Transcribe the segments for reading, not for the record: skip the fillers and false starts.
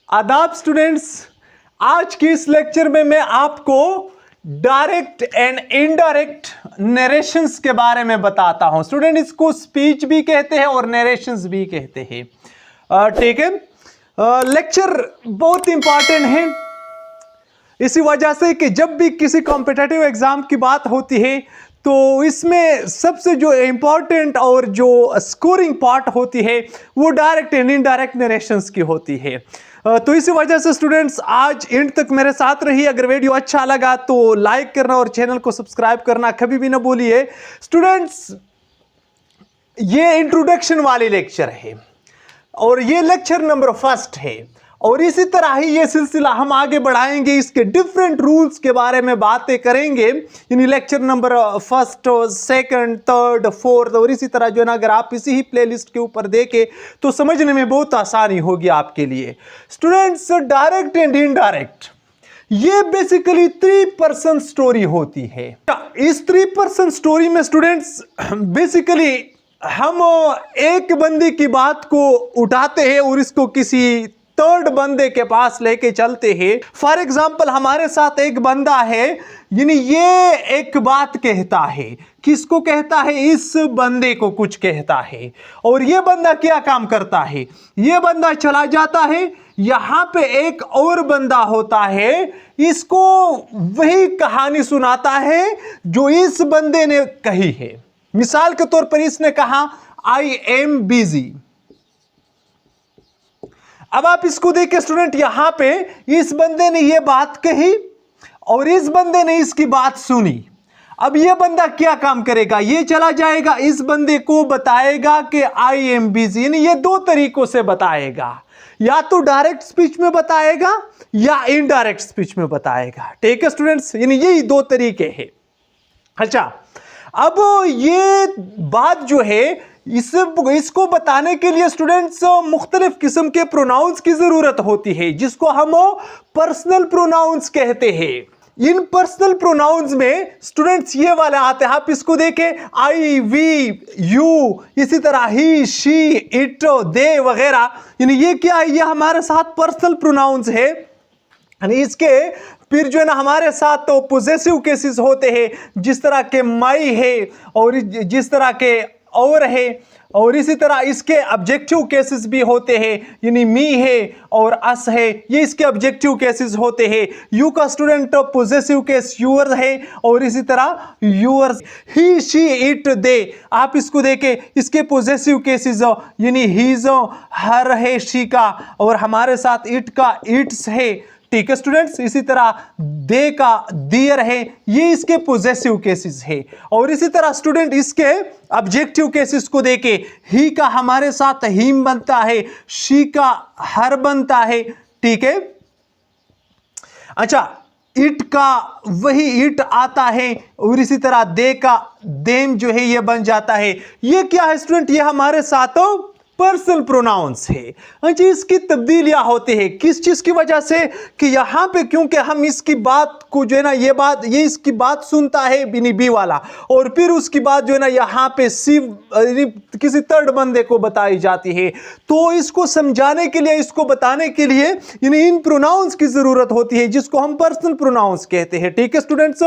आदाब स्टूडेंट्स, आज के इस लेक्चर में मैं आपको डायरेक्ट एंड इनडायरेक्ट नरेशंस के बारे में बताता हूं। स्टूडेंट, इसको स्पीच भी कहते हैं और नरेशंस भी कहते हैं। ठीक है, लेक्चर बहुत इंपॉर्टेंट है इसी वजह से कि जब भी किसी कॉम्पिटिटिव एग्जाम की बात होती है तो इसमें सबसे जो इम्पॉर्टेंट और जो स्कोरिंग पार्ट होती है वो डायरेक्ट एंड इनडायरेक्ट नरेशंस की होती है। तो इसी वजह से स्टूडेंट्स आज एंड तक मेरे साथ रहिए। अगर वीडियो अच्छा लगा तो लाइक करना और चैनल को सब्सक्राइब करना कभी भी ना भूलिए। स्टूडेंट्स, ये इंट्रोडक्शन वाली लेक्चर है और ये लेक्चर नंबर फर्स्ट है और इसी तरह ही ये सिलसिला हम आगे बढ़ाएंगे। इसके डिफरेंट रूल्स के बारे में बातें करेंगे, यानी lecture number first, second, third, fourth और इसी तरह जो है ना, अगर आप इसी ही प्लेलिस्ट के ऊपर देखें तो समझने में बहुत आसानी होगी आपके लिए। स्टूडेंट्स, डायरेक्ट एंड इनडायरेक्ट ये बेसिकली 3% स्टोरी होती है। इस 3% स्टोरी में स्टूडेंट्स बेसिकली हम एक बंदे की बात को उठाते हैं और इसको किसी थर्ड बंदे के पास लेके चलते हैं। फॉर एग्जाम्पल, हमारे साथ एक बंदा है, यानी ये एक बात कहता है, किसको कहता है? इस बंदे को कुछ कहता है और ये बंदा क्या काम करता है? ये बंदा चला जाता है, यहां पे एक और बंदा होता है, इसको वही कहानी सुनाता है जो इस बंदे ने कही है। मिसाल के तौर पर इसने कहा आई एम बिजी। अब आप इसको देखिए स्टूडेंट, यहां पे इस बंदे ने ये बात कही और इस बंदे ने इसकी बात सुनी। अब ये बंदा क्या काम करेगा? ये चला जाएगा, इस बंदे को बताएगा कि आई एम बिजी। यानी ये दो तरीकों से बताएगा, या तो डायरेक्ट स्पीच में बताएगा या इनडायरेक्ट स्पीच में बताएगा। ठीक है स्टूडेंट्स, यानी यही दो तरीके हैं। अच्छा, अब ये बात जो है इसको बताने के लिए स्टूडेंट्स मुख्तलिफ किस्म के प्रोनाउंस की जरूरत होती है, जिसको हम पर्सनल प्रोनाउंस कहते हैं। इन पर्सनल प्रोनाउंस में स्टूडेंट्स ये वाले आते हैं, आप इसको देखें, आई, वी, यू, इसी तरह ही, शी, इट, दे वगैरह। यानी ये क्या है? ये हमारे साथ पर्सनल प्रोनाउंस है। इसके फिर जो है ना हमारे साथ तो पोजेसिव केसेस होते हैं, जिस तरह के माई है और जिस तरह के और है, और इसी तरह इसके ऑब्जेक्टिव केसेस भी होते हैं, यानी मी है और अस है, ये इसके ऑब्जेक्टिव केसेस होते हैं। यू का स्टूडेंट पोजेसिव केस यूअर है और इसी तरह यूअर्स। ही, शी, इट, दे, आप इसको देखें, इसके पोजेसिव केसेस यानी हीज, हर है शी का, और हमारे साथ इट का इट्स है। ठीक है स्टूडेंट्स, इसी तरह दे का दियर है, ये इसके पोजेसिव केसेस है। और इसी तरह स्टूडेंट इसके ऑब्जेक्टिव केसेस को देके, ही का हमारे साथ हिम बनता है, शी का हर बनता है। ठीक है, अच्छा, इट का वही इट आता है और इसी तरह दे का देम जो है ये बन जाता है। ये क्या है स्टूडेंट? ये हमारे साथ पर्सनल प्रोनाउंस है। अच्छा, इसकी तब्दीलियां होती है किस चीज की वजह से? कि यहां पे क्योंकि हम इसकी बात को जो है ना, ये इसकी बात सुनता है बी वाला, और फिर उसकी बात जो है ना यहां पे सी किसी थर्ड बंदे को बताई जाती है। तो इसको समझाने के लिए, इसको बताने के लिए यानी इन प्रोनाउंस की जरूरत होती है, जिसको हम पर्सनल प्रोनाउंस कहते हैं। ठीक है स्टूडेंट्स,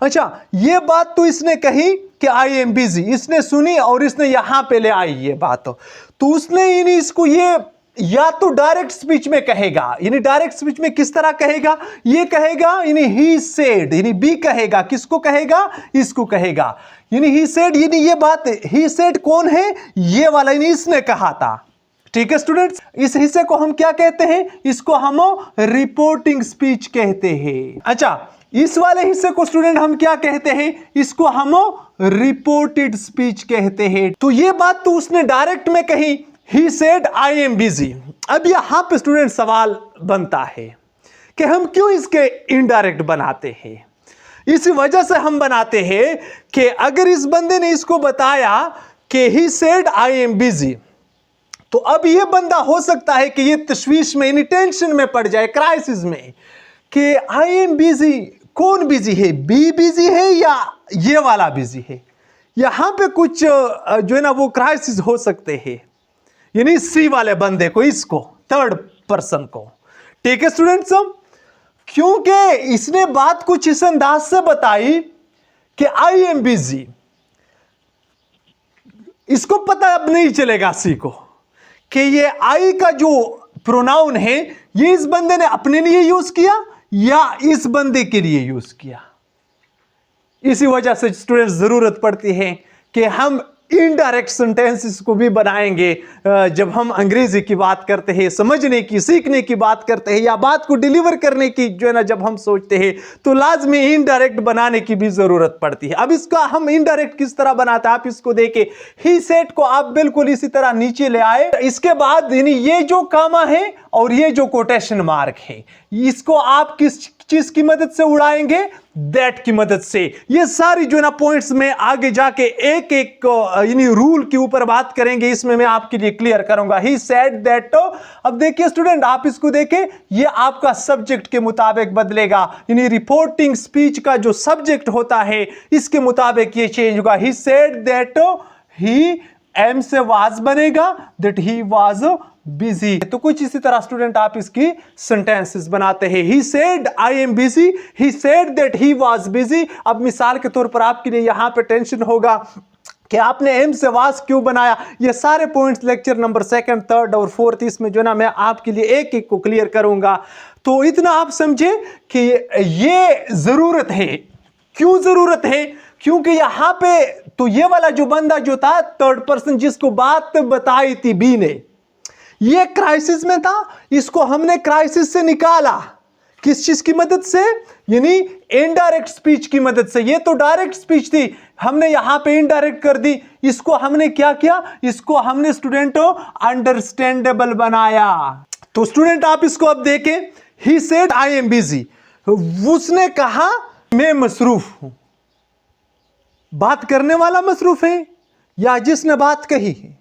अच्छा, ये बात तो इसने कही कि आई एम बिजी, इसने सुनी और इसने यहां पे ले आई ये बात, तो उसने यानी इसको ये या तो डायरेक्ट स्पीच में कहेगा, यानी डायरेक्ट स्पीच में किस तरह कहेगा? ये कहेगा यानी ही सेड, यानी बी कहेगा, किसको कहेगा? इसको कहेगा, यानी ही सेड, यानी ये बात, ही सेड कौन है? ये वाला, यानी इसने कहा था। ठीक है स्टूडेंट्स, इस हिस्से को हम क्या कहते हैं? इसको हम रिपोर्टिंग स्पीच कहते हैं। अच्छा, इस वाले हिस्से को स्टूडेंट हम क्या कहते हैं? इसको हम रिपोर्टेड स्पीच कहते हैं। तो ये बात तो उसने डायरेक्ट में कही, he said I am busy. अब यहां पे स्टूडेंट सवाल बनता है कि हम क्यों इसके इनडायरेक्ट बनाते हैं? इसी वजह से हम बनाते हैं कि अगर इस बंदे ने इसको बताया कि he said I am busy, तो अब ये बंदा हो सकता है कि ये तशवीश में, यानी टेंशन में पड़ जाए, क्राइसिस में, कि आई एम बिजी, कौन बिजी है? बी बिजी है या ये वाला बिजी है? यहां पे कुछ जो है ना वो क्राइसिस हो सकते हैं, यानी सी वाले बंदे को, इसको, थर्ड पर्सन को। ठीक है स्टूडेंट्स, क्योंकि इसने बात कुछ इस अंदाज से बताई कि आई एम बिजी, इसको पता अब नहीं चलेगा सी को कि ये आई का जो प्रोनाउन है ये इस बंदे ने अपने लिए यूज किया या इस बंदे के लिए यूज किया। इसी वजह से स्टूडेंट्स जरूरत पड़ती है कि हम इनडायरेक्ट सेंटेंसेस को भी बनाएंगे जब हम अंग्रेजी की बात करते हैं, समझने की, सीखने की बात करते हैं, या बात को डिलीवर करने की जो है ना जब हम सोचते हैं तो लाजमी इनडायरेक्ट बनाने की भी जरूरत पड़ती है। अब इसका हम इनडायरेक्ट किस तरह बनाते हैं, आप इसको देखें, ही सेड को आप बिल्कुल इसी तरह नीचे ले आए, इसके बाद यानी ये जो कामा है और ये जो कोटेशन मार्क है इसको आप किस चीज की मदद से उड़ाएंगे, दैट की मदद से। ये सारी जो ना पॉइंट्स में आगे जाके एक एक यानी रूल के ऊपर बात करेंगे, इसमें मैं आपके लिए क्लियर करूंगा। ही सेड दैट, अब देखिए स्टूडेंट आप इसको देखें, ये आपका सब्जेक्ट के मुताबिक बदलेगा, यानी रिपोर्टिंग स्पीच का जो सब्जेक्ट होता है इसके मुताबिक ये चेंज होगा। He said that, he am से वाज बनेगा, दैट ही वाज बिजी। तो कुछ इसी तरह स्टूडेंट आप इसकी सेंटेंसेस बनाते हैं। He said I am busy, he said that he was busy. अब मिसाल के तौर पर आपके लिए यहां पे टेंशन होगा कि आपने एम से वाज क्यों बनाया। ये सारे points lecture number 2nd, 3rd और 4th इसमें जो ना मैं आपके लिए एक एक को क्लियर करूंगा। तो इतना आप समझे कि ये जरूरत है। क्यों जरूरत है? क्योंकि यहां पे तो ये वाला जो बंदा जो था 3rd पर्सन जिसको बात बताई थी बी ने, ये क्राइसिस में था, इसको हमने क्राइसिस से निकाला किस चीज की मदद से, यानी इनडायरेक्ट स्पीच की मदद से। ये तो डायरेक्ट स्पीच थी, हमने यहां पे इनडायरेक्ट कर दी। इसको हमने क्या किया, इसको हमने स्टूडेंटों अंडरस्टैंडेबल बनाया। तो स्टूडेंट आप इसको अब देखें, he said I am busy, उसने कहा मैं मसरूफ हूं। बात करने वाला मसरूफ है या जिसने बात कही है?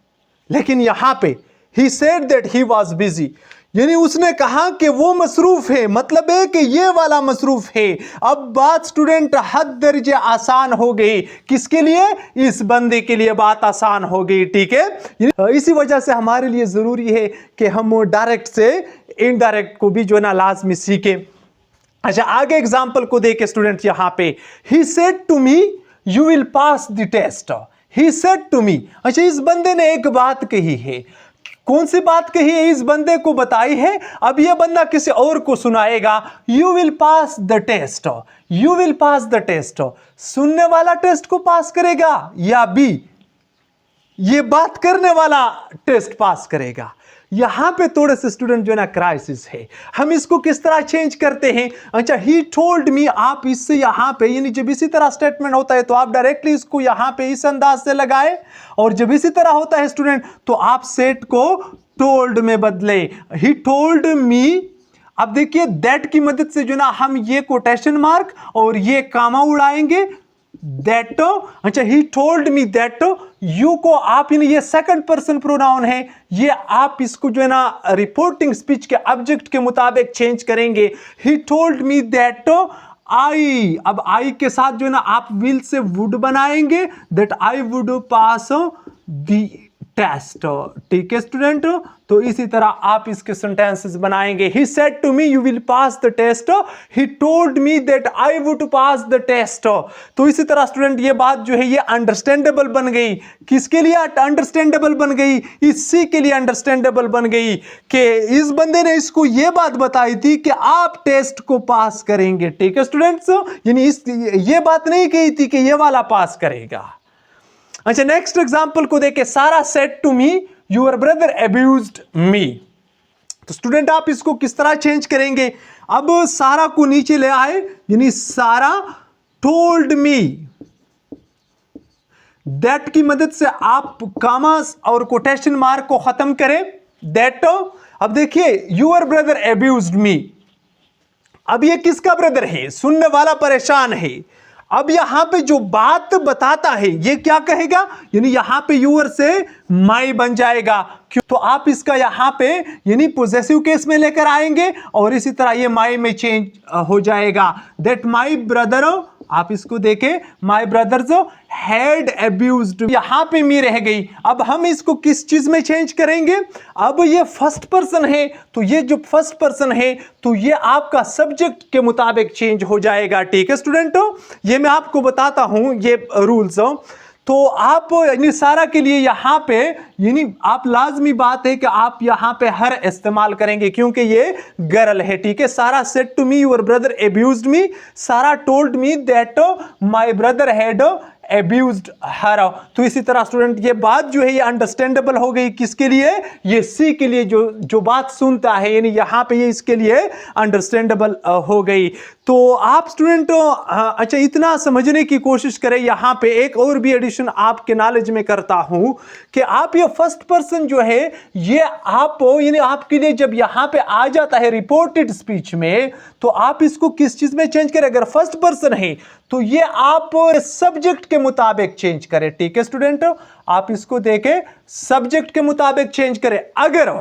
लेकिन यहां पे he said that he was busy, यानी उसने कहा कि वो मसरूफ है, मतलब है कि ये वाला मसरूफ है। अब बात स्टूडेंट हद दर्जे आसान हो गई, किसके लिए? इस बंदे के लिए बात आसान हो गई। ठीक है, इसी वजह से हमारे लिए जरूरी है कि हम डायरेक्ट से इनडायरेक्ट को भी जो है ना लाजमी सीखें। अच्छा आगे एग्जाम्पल को देखे स्टूडेंट, यहां पे he said to me you will pass the test, he said to me। अच्छा इस बंदे ने एक बात कही है, कौन सी बात कही है? इस बंदे को बताई है, अब यह बंदा किसी और को सुनाएगा। You will pass the test, you will pass the test, सुनने वाला टेस्ट को पास करेगा या बी ये बात करने वाला टेस्ट पास करेगा? यहां पे थोड़े से स्टूडेंट जो है ना क्राइसिस है, हम इसको किस तरह चेंज करते हैं। अच्छा ही टोल्ड मी, आप इससे यहां पे यानी जब इसी तरह स्टेटमेंट होता है तो आप डायरेक्टली इसको यहां पे इस अंदाज से लगाए, और जब इसी तरह होता है स्टूडेंट तो आप सेट को टोल्ड में बदले। ही टोल्ड मी, अब देखिए दैट की मदद से जो ना हम ये कोटेशन मार्क और ये कामा उड़ाएंगे, दैट। अच्छा ही टोल्ड मी दैट, यू को आप ये 2nd पर्सन प्रोनाउन है, ये आप इसको जो है ना रिपोर्टिंग स्पीच के ऑब्जेक्ट के मुताबिक चेंज करेंगे। ही टोल्ड मी दैट आई, अब आई के साथ जो है ना आप विल से वुड बनाएंगे, that I would pass the test. ठीक है स्टूडेंट, तो इसी तरह आप इसके सेंटेंसेस बनाएंगे। He said to me you will pass the test, he told me that I would pass the test. तो इसी तरह स्टूडेंट ये बात जो है ये अंडरस्टैंडेबल बन गई। किसके लिए अंडरस्टैंडेबल बन गई? इसी के लिए अंडरस्टैंडेबल बन गई कि इस बंदे ने इसको ये बात बताई थी कि आप टेस्ट को पास करेंगे। ठीक है स्टूडेंट्स, यानी ये बात नहीं कही थी कि ये वाला पास करेगा। अच्छा नेक्स्ट एग्जांपल को देखे, Sara said to me your brother abused me. तो स्टूडेंट आप इसको किस तरह चेंज करेंगे? अब सारा को नीचे ले आए, यानी सारा टोल्ड मी, दैट की मदद से आप कामास और कोटेशन मार्क को खत्म करें, दैट। अब देखिए योर ब्रदर अब्यूज्ड मी, अब ये किसका ब्रदर है? सुनने वाला परेशान है। अब यहां पे जो बात बताता है ये क्या कहेगा, यानी यहां पे यूअर से माई बन जाएगा। क्यों? तो आप इसका यहां पे यानी पोजेसिव केस में लेकर आएंगे और इसी तरह ये माई में चेंज हो जाएगा। दैट माई ब्रदर आप इसको देखें, माय ब्रदर जो हैड अब्यूज्ड, यहां पे मी रह गई। अब हम इसको किस चीज में चेंज करेंगे? अब ये फर्स्ट पर्सन है, तो ये जो फर्स्ट पर्सन है तो ये आपका सब्जेक्ट के मुताबिक चेंज हो जाएगा। ठीक है स्टूडेंटों, ये मैं आपको बताता हूं ये रूल्स। तो आप यानी सारा के लिए यहाँ पे यानी आप लाजमी बात है कि आप यहाँ पे हर इस्तेमाल करेंगे क्योंकि ये गर्ल है। ठीक है, Sara said to me your brother abused me, Sara told me that my brother had abused her. तो इसी तरह स्टूडेंट ये बात जो है ये अंडरस्टैंडेबल हो गई किसके लिए? ये सी के लिए, जो बात सुनता है, यानी यहाँ पे ये इसके लिए अंडरस्टैंडेबल हो गई। तो आप स्टूडेंट अच्छा इतना समझने की कोशिश करें। यहाँ पे एक और भी एडिशन आपके नॉलेज में करता हूं कि आप ये फर्स्ट पर्सन जो है ये आप यानी आपके लिए जब यहाँ पे आ जाता है रिपोर्टेड स्पीच में, तो आप इसको किस चीज में चेंज करें? अगर फर्स्ट पर्सन है तो ये आप सब्जेक्ट के मुताबिक चेंज करें। ठीक है स्टूडेंट, आप इसको देखें, सब्जेक्ट के मुताबिक चेंज करें। अगर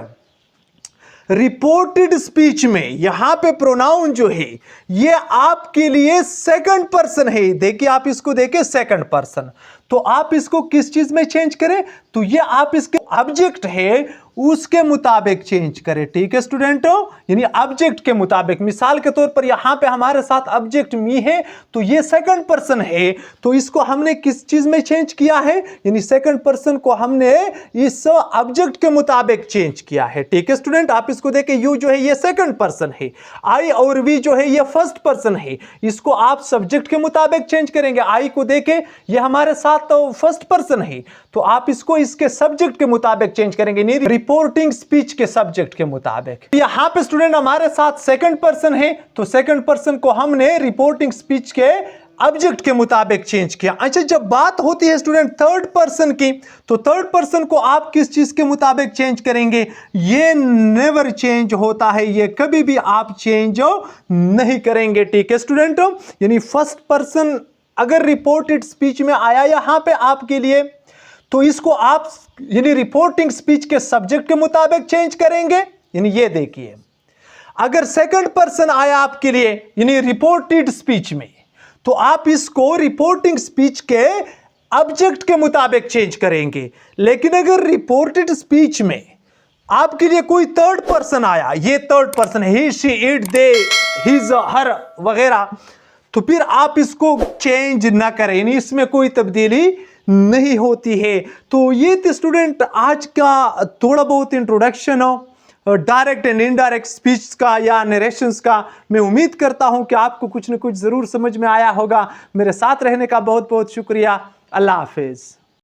रिपोर्टेड स्पीच में यहां पे प्रोनाउन जो है ये आपके लिए सेकंड पर्सन है, देखिए आप इसको देखें सेकंड पर्सन, तो आप इसको किस चीज में चेंज करें? तो ये आप इसके ऑब्जेक्ट है उसके मुताबिक चेंज करें। ठीक है स्टूडेंटों, यानी ऑब्जेक्ट के मुताबिक। मिसाल के तौर पर यहां पे हमारे साथ ऑब्जेक्ट मी है तो ये सेकंड पर्सन है, तो इसको हमने किस चीज में चेंज किया है? यानी सेकंड पर्सन को हमने इस ऑब्जेक्ट के मुताबिक चेंज किया है। ठीक है स्टूडेंट, आप इसको देखें, यू जो है ये सेकंड पर्सन है, आई और वी जो है ये फर्स्ट पर्सन है, इसको आप सब्जेक्ट के मुताबिक चेंज करेंगे। आई को देखें ये हमारे साथ तो फर्स्ट पर्सन है, तो आप इसको इसके सब्जेक्ट के मुताबिक चेंज करेंगे, नहीं रिपोर्टिंग स्पीच के सब्जेक्ट के मुताबिक। यहां पे स्टूडेंट हमारे साथ सेकंड पर्सन है, तो सेकंड पर्सन को हमने रिपोर्टिंग स्पीच के ऑब्जेक्ट के मुताबिक चेंज किया। अच्छा, जब बात होती है स्टूडेंट थर्ड पर्सन की, तो थर्ड पर्सन को आप किस चीज के मुताबिक चेंज करेंगे? ये नेवर चेंज होता है, ये कभी भी आप चेंज नहीं करेंगे। ठीक है स्टूडेंट, यानी फर्स्ट पर्सन अगर रिपोर्टेड स्पीच में आया यहां पे आपके लिए, तो इसको आप यानी रिपोर्टिंग स्पीच के सब्जेक्ट के मुताबिक चेंज करेंगे। यानी ये देखिए, अगर सेकंड पर्सन आया आपके लिए यानी रिपोर्टेड स्पीच में, तो आप इसको रिपोर्टिंग स्पीच के ऑब्जेक्ट के मुताबिक चेंज करेंगे। लेकिन अगर रिपोर्टेड स्पीच में आपके लिए कोई थर्ड पर्सन आया, ये थर्ड पर्सन है, ही, शी, इट, दे, हिज, हर वगैरह, तो फिर आप इसको चेंज ना करें, यानी इसमें कोई तब्दीली नहीं होती है। तो ये तो स्टूडेंट आज का थोड़ा बहुत इंट्रोडक्शन हो डायरेक्ट एंड इनडायरेक्ट स्पीच का या नरेशंस का। मैं उम्मीद करता हूं कि आपको कुछ न कुछ ज़रूर समझ में आया होगा। मेरे साथ रहने का बहुत बहुत शुक्रिया। अल्लाह हाफिज़।